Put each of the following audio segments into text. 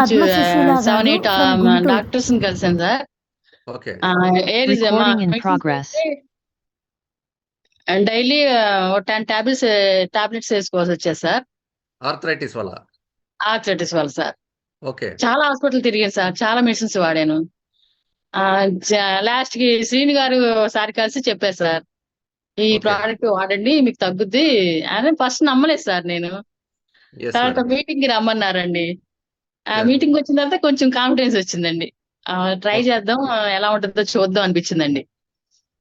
Padma Sushila seven garu eight from Guntur. Doctors కలిసాను sir. Okay. Recording in progress. Daily 10 tablets వేసుకోవాల్సి వచ్చేది sir. Arthritis వల్ల. Arthritis వల్ల సార్. ఓకే. చాలా హాస్పిటల్ తిరిగాను సార్. చాలా మెడిసిన్స్ వాడాను. లాస్ట్ కి శ్రీని గారు ఒకసారి కలిసి చెప్పారు సార్, ఈ Okay. ప్రోడక్ట్ వాడండి మీకు తగ్గుద్ది అని. ఫస్ట్ నమ్మలేదు సార్ నేను. Yes, తర్వాత madam. మీటింగ్ కి రమ్మన్నారండి. Yeah. మీటింగ్ వచ్చిన తర్వాత కొంచెం కాన్ఫిడెన్స్ వచ్చిందండి. Try Okay. చేద్దాం, ఎలా ఉంటుందో చూద్దాం అనిపించిందండి.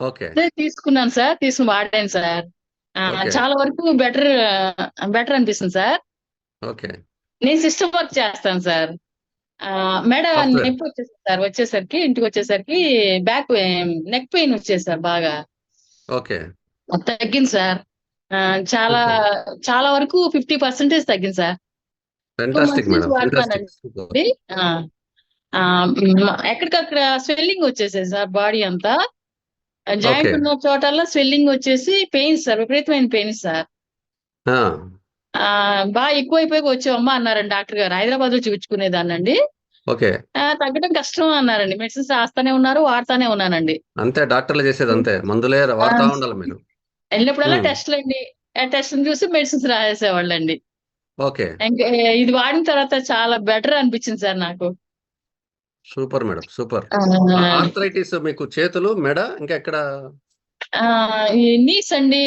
ఓకే. అదే తీసుకున్నాను సార్, తీసుకుని వాడాను సార్. Okay. చాలా వరకు బెటర్ అనిపిస్తుంది సార్. ఓకే. నేను సిస్టమ్ వర్క్ చేస్తాను సార్. మెడ Software. నొప్పి వచ్చేసింది సార్. ఇంటికి వచ్చేసరికి నెక్ పెయిన్ వచ్చేది సార్ బాగా. ఓకే. తగ్గింది సార్. చాలా చాలా వరకు 50% తగ్గింది సార్. Fantastic months madam. వాడుతున్నానండి. ఫెంటాస్టిక్. సూపర్. ఎక్కడికక్కడ స్వెల్లింగ్ వచ్చేసేది సార్ బాడీ అంతా. Joint Okay. ఉన్న చోటల్లో స్వెల్లింగ్ వచ్చేసి పెయిన్స్ సార్, విపరీతమైన పెయిన్స్ సార్. బాగా ఎక్కువైపోయి వచ్చావమ్మా అన్నారండి డాక్టర్ గారు. హైదరాబాద్ లో చూపించుకునేదాన్నండి. ఓకే. తగ్గడం కష్టం అన్నారండి. మెడిసిన్స్ రాస్తానే ఉన్నారు, వాడుతానే ఉన్నానండి. అంతే డాక్టర్లు చేసేది అంతే. మందులే వాడుతా ఉండాలి మీరు. వెళ్ళినప్పుడల్లా టెస్ట్లు అండి. టెస్ట్ చూసి మెడిసిన్స్ రాసేవాళ్ళండి. ఓకే. ఇంకా ఇది వాడిన తర్వాత చాలా బెటర్ అనిపించింది సార్ నాకు. Super madam. సూపర్. ఆ, ఆర్థరైటిస్ మీకు చేతులు, మెడ, ఇంకా ఎక్కడ? ఈ నీస్ అండి.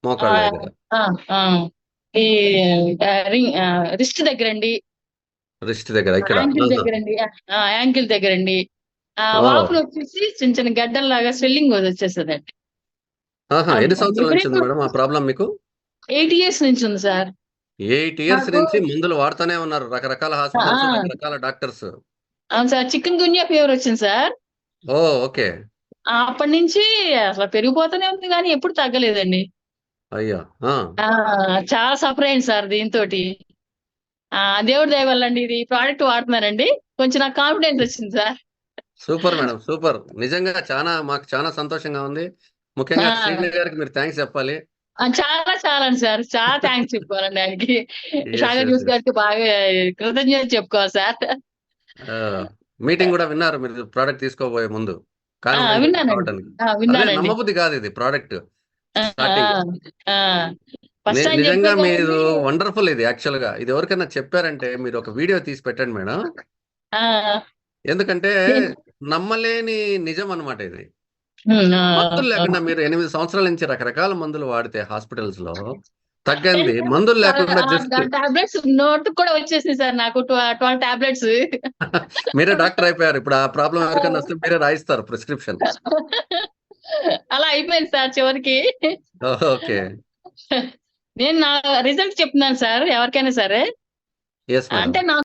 మోకాళ్ళ దగ్గర. ఆ, ఆ, ఈ రిస్ట్ దగ్గర అండి. రిస్ట్ దగ్గర ఇక్కడ. యాంకిల్ దగ్గర అండి. యాంకిల్ దగ్గర అండి. వాపులు వచ్చేసి చిన్న చిన్న గడ్డల్లాగా స్వెల్లింగ్ వచ్చేస్తుందండి. ఎన్ని సంవత్సరాల నుంచి ఉంది మేడం ఆ ప్రాబ్లం మీకు? 8 years నుంచి ఉంది సార్. 8 years నాకు- నుంచి మందులు వాడుతూనే ఉన్నారు. రకరకాల హాస్పిటల్స్, ఆ. రకరకాల డాక్టర్స్. అవును సార్, చికెన్ గున్యా ఫీవర్ వచ్చింది సార్. ఓ ఓకే. అప్పటి నుంచి అసలు పెరిగిపోతూనే ఉంది కానీ ఎప్పుడు తగ్గలేదండి. అయ్యా. చాలా సఫర్ అయింది సార్ దీంతో. దేవుడి దయ వల్ల అండి ఇది ప్రోడక్ట్ వాడుతున్నానండి. కొంచెం నాకు కాన్ఫిడెన్స్ వచ్చింది సార్. Super madam. సూపర్. నిజంగా మాకు చాలా సంతోషంగా ఉంది. ముఖ్యంగా ఆ. శ్రీని గారికి మీరు థ్యాంక్స్ చెప్పాలి. చాలా అండి సార్. చాలా థ్యాంక్స్ చెప్పుకోవాలండి ఆయనకి. షాగా yes, న్యూస్ yes. గారికి బాగా కృతజ్ఞత చెప్పుకోవాలి సార్. మీటింగ్ కూడా విన్నారు మీరు ప్రోడక్ట్ తీసుకోబోయే ముందు? విన్నానండి. కావటానికి. అదే విన్నానండి. నమ్మబుద్ధి కాదు ఇది ప్రోడక్ట్. స్టార్టింగ్ ఫస్ట్ టైం నిజంగా చెప్పారు మీరు కదండి. వండర్ఫుల్. ఇది యాక్చువల్ గా ఇది ఎవరికైనా చెప్పారంటే మీరు ఒక వీడియో తీసి పెట్టండి మేడం. ఆ, ఎందుకంటే నమ్మలేని నిజం అన్నమాట ఇది. ఉమ్, మందులు లేకుండా మీరు 8 సంవత్సరాల నుంచి రకరకాల మందులు వాడితే హాస్పిటల్స్ లో తగ్గంది. మందులు లేకుండా జస్ట్ టాబ్లెట్స్ నోట్ కూడా వచ్చేసింది సార్ నాకు. 12 టాబ్లెట్స్. మీరే డాక్టర్ అయిపోయారు. ఇప్పుడు ఆ ప్రాబ్లం ఎవరికైనా వస్తే మీరే రాయిస్తారు ప్రిస్క్రిప్షన్. అలా అయిపోయింది సార్ చివరికి. ఓకే. నేను నా రిజల్ట్ చెప్తున్నాను సార్ ఎవరికైనా సరే. Yes madam. అంటే నాకు